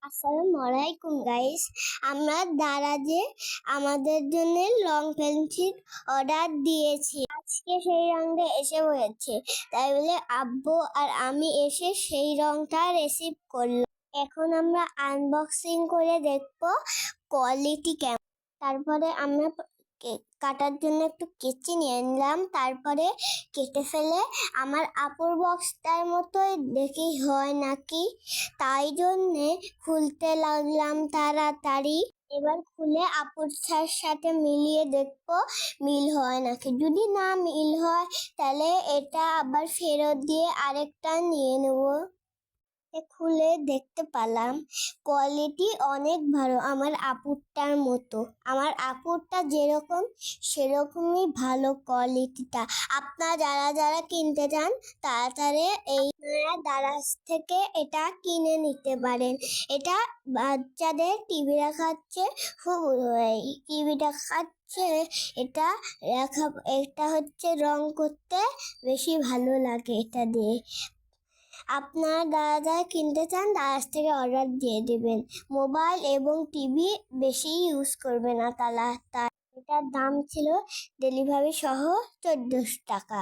আসসালামু আলাইকুম গাইস। আমরা দারাজে আমাদের জন্য রং পেন্সিল অর্ডার দিয়েছি। আজকে সেই রংটা এসে হয়েছে, তাই বলে আব্বু আর আমি এসে সেই রংটা রিসিভ করলাম। এখন আমরা আনবক্সিং করে দেখবো কোয়ালিটি কেমন। তারপরে আমরা কাটার জন্য একটু কেচি নিয়ে নিলাম, তারপরে কেটে ফেলে আমার আপুর বক্সটার মতোই দেখি হয় নাকি, তাই জন্যে খুলতে লাগলাম তাড়াতাড়ি। এবার খুলে আপুর সাথে মিলিয়ে দেখবো মিল হয় নাকি। যদি না মিল হয় তাহলে এটা আবার ফেরত দিয়ে আরেকটা নিয়ে নেবো। খুলে দেখতে পেলাম কোয়ালিটি অনেক ভালো, আমার আপুরটার মতো। আমার আপুরটা যেরকম সেরকমই ভালো কোয়ালিটিটা। আপনারা যারা যারা কিনতে চান তাড়াতাড়ি এই দারাজ থেকে এটা কিনে নিতে পারেন। এটা বাচ্চাদের টিভি দেখাচ্ছে, খুব টিভি দেখাচ্ছে। এটা এটা হচ্ছে রং করতে বেশি ভালো লাগে এটা দিয়ে। আপনারা যারা কিনতে চান দারাজ থেকে অর্ডার দিয়ে দেবেন। মোবাইল এবং টিভি বেশি ইউজ করবে না তারা। এটার দাম ছিল ডেলিভারি সহ 1400 টাকা।